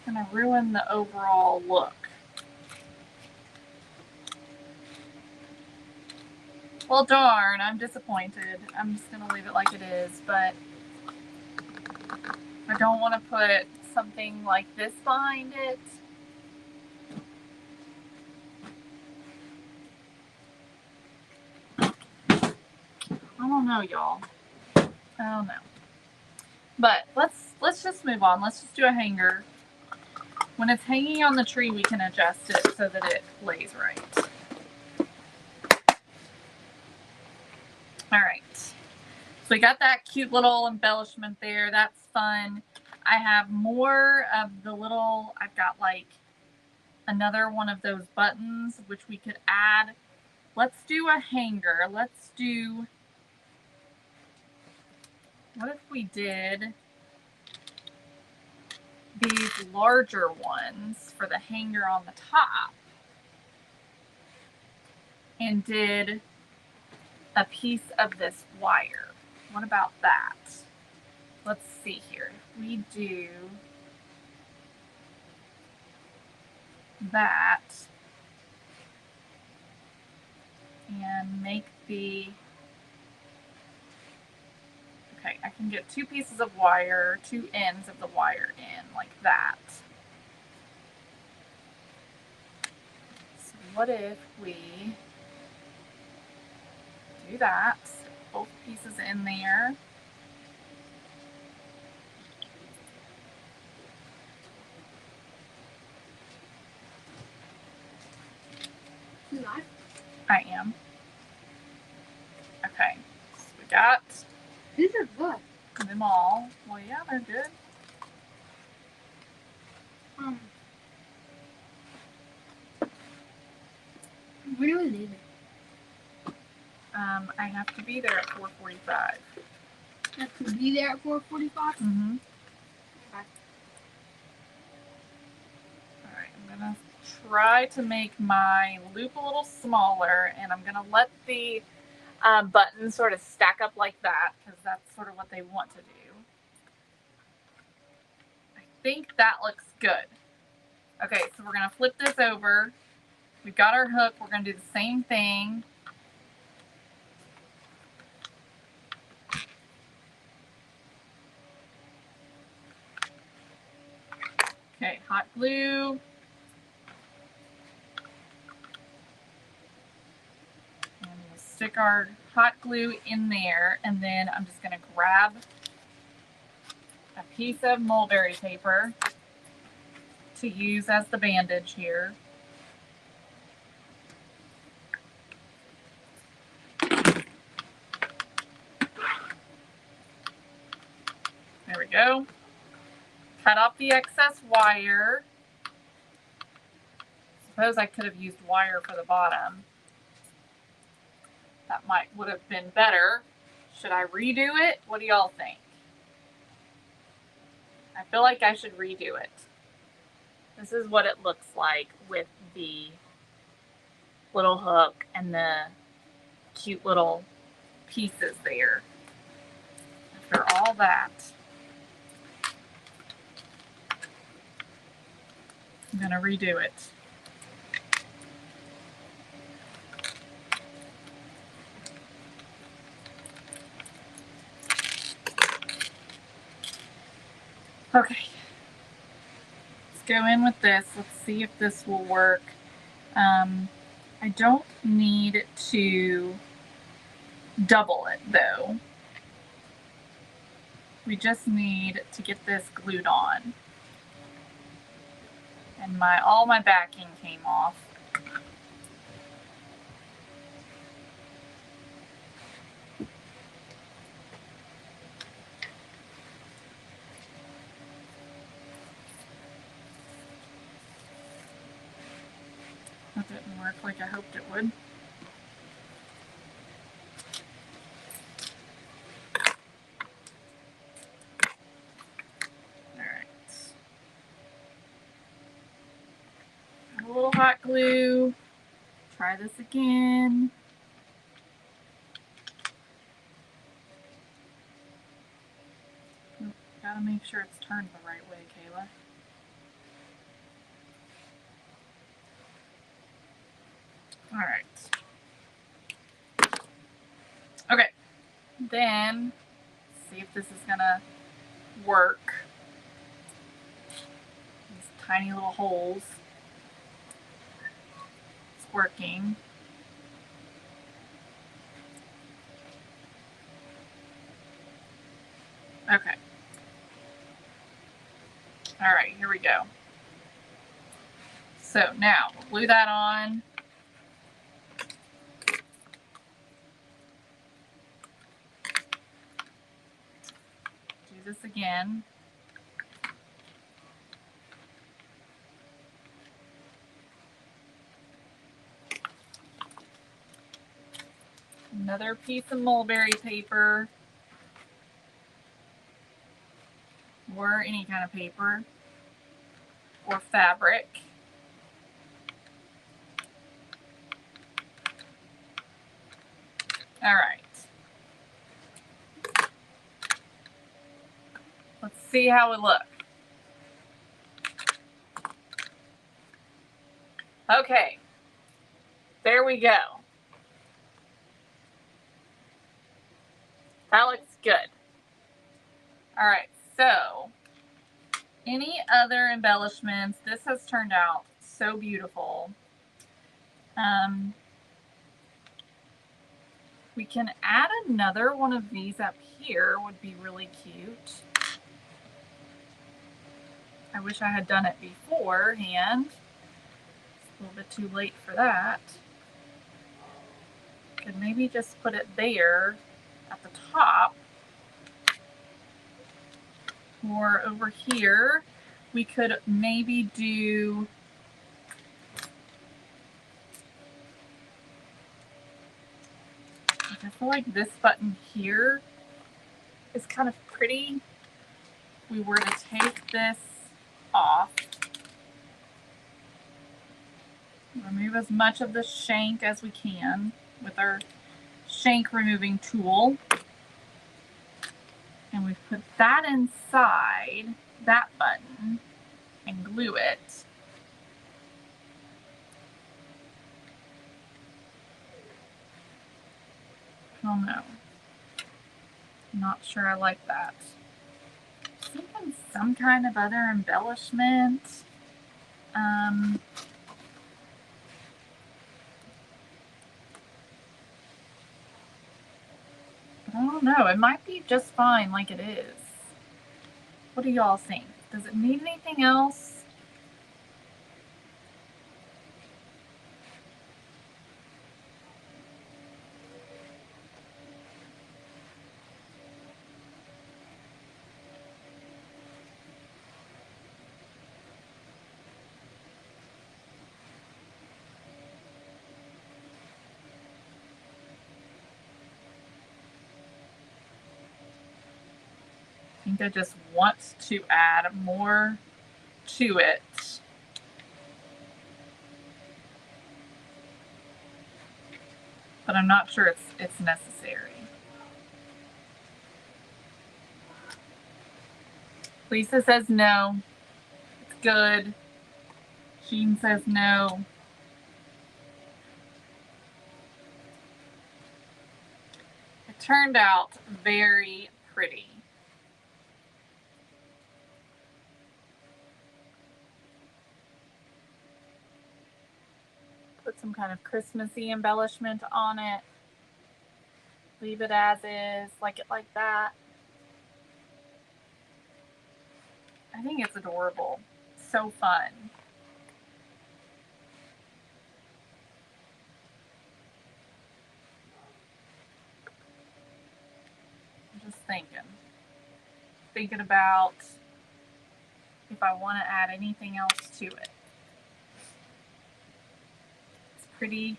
going to ruin the overall look. Well, darn, I'm disappointed. I'm just going to leave it like it is, but I don't want to put something like this behind it. I don't know, y'all. I don't know. But let's just move on. Let's just do a hanger. When it's hanging on the tree, we can adjust it so that it lays right. All right. So we got that cute little embellishment there. That's fun. I have more of the little, I've got like another one of those buttons, which we could add. Let's do a hanger. Let's do, what if we did these larger ones for the hanger on the top and did a piece of this wire? What about that? Let's see here. If we do that and make the, okay, I can get two pieces of wire, two ends of the wire in like that. So what if we do that, both pieces in there. You live? I am. Okay, so we got These are good. them all. Well, yeah, they're good. When are we leaving? I have to be there at 4:45. You have to be there at 4:45? Mm-hmm. Okay. All right, I'm gonna try to make my loop a little smaller, and I'm gonna let the buttons sort of stack up like that because that's sort of what they want to do. I think that looks good. Okay, so we're gonna flip this over. We've got our hook. We're gonna do the same thing. Okay, hot glue. And we'll stick our hot glue in there, and then I'm just gonna grab a piece of mulberry paper to use as the bandage here. There we go. Cut off the excess wire. Suppose I could have used wire for the bottom. That would have been better. Should I redo it? What do y'all think? I feel like I should redo it. This is what it looks like with the little hook and the cute little pieces there. After all that, I'm gonna redo it. Okay, let's go in with this. Let's see if this will work. I don't need to double it though. We just need to get this glued on. And all my backing came off. That didn't work like I hoped it would. Alright. Add a little hot glue. Try this again. Gotta make sure it's turned the right way, Kayla. Alright. Okay. Then, see if this is gonna work. These tiny little holes. It's working. Okay. Alright, here we go. So now, we'll glue that on. Do this again. Another piece of mulberry paper. Or any kind of paper. Or fabric. Alright. Let's see how we look. Okay. There we go. That looks good. Alright, so any other embellishments? This has turned out so beautiful. We can add another one of these up here, would be really cute. I wish I had done it beforehand. It's a little bit too late for that. Could maybe just put it there at the top. Or over here, we could maybe do I feel like this button here is kind of pretty. We were to take this off, remove as much of the shank as we can with our shank removing tool, and we put that inside that button and glue it. Oh no, I'm not sure I like that. Thinking some kind of other embellishment. But I don't know, it might be just fine like it is. What do y'all think? Does it need anything else? think I just want to add more to it. But I'm not sure it's necessary. Lisa says no. It's good. Jean says no. It turned out very pretty. Put some kind of Christmassy embellishment on it. Leave it as is, like it like that. I think it's adorable. So fun. I'm just thinking about if I want to add anything else to it. It's pretty.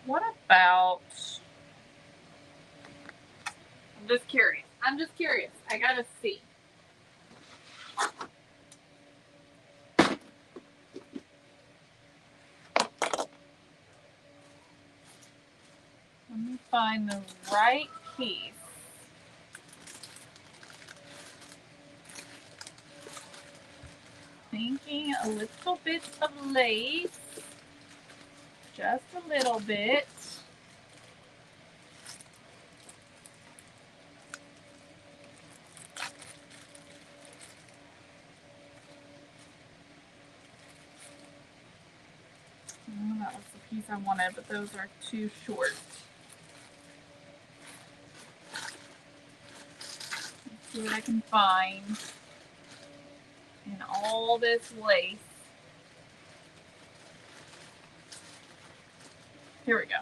What about, I'm just curious. I gotta see. Let me find the right piece. Thinking a little bit of lace. Just a little bit. That was the piece I wanted, but those are too short. Let's see what I can find in all this lace. Here we go.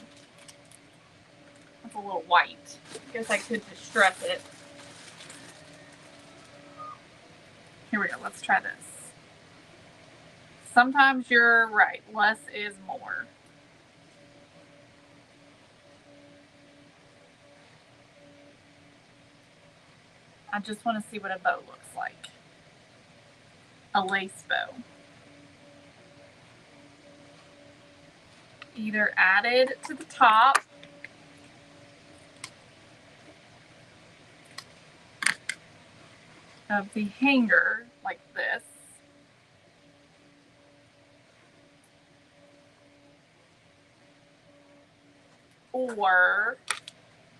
That's a little white. I guess I could distress it. Here we go. Let's try this. Sometimes you're right. Less is more. I just want to see what a bow looks like. A lace bow. Either added to the top of the hanger like this, or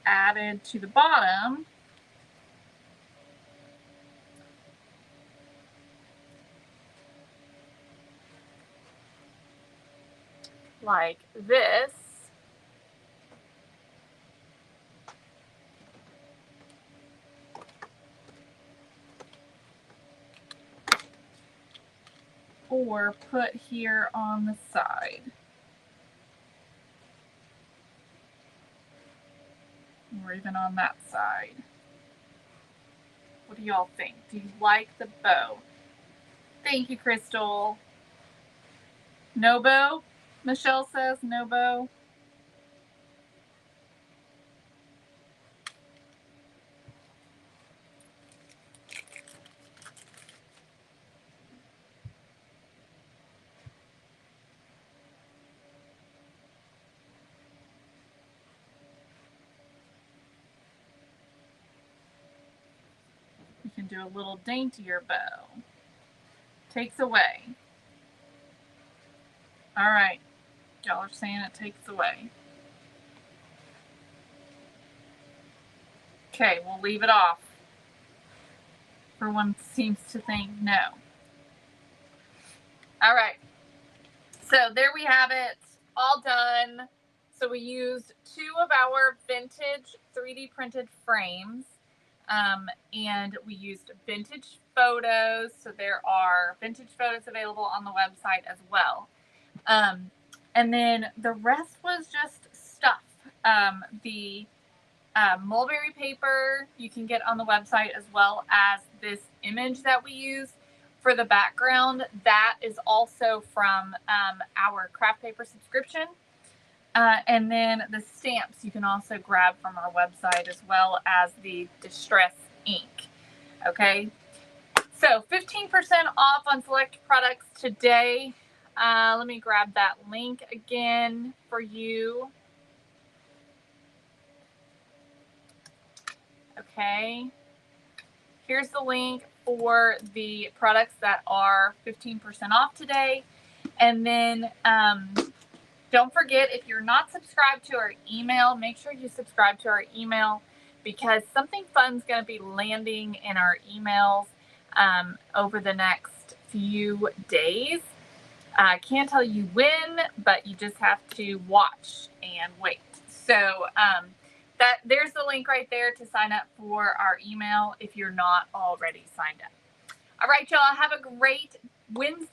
added to the bottom like this, or put here on the side. Or even on that side. What do y'all think? Do you like the bow? Thank you, Crystal. No bow? Michelle says no bow. We can do a little daintier bow. Takes away. All right. Y'all are saying it takes away. Okay, we'll leave it off. Everyone seems to think no. All right. So there we have it. All done. So we used 2 of our vintage 3D printed frames. And we used vintage photos. So there are vintage photos available on the website as well. And then the rest was just stuff. The mulberry paper you can get on the website, as well as this image that we use for the background. That is also from our craft paper subscription. And then the stamps you can also grab from our website, as well as the distress ink. Okay, so 15% off on select products today. Let me grab that link again for you. Okay, here's the link for the products that are 15% off today. And then don't forget, if you're not subscribed to our email, make sure you subscribe to our email, because something fun's going to be landing in our emails over the next few days. I can't tell you when, but you just have to watch and wait. So there's the link right there to sign up for our email if you're not already signed up. All right, y'all, have a great Wednesday.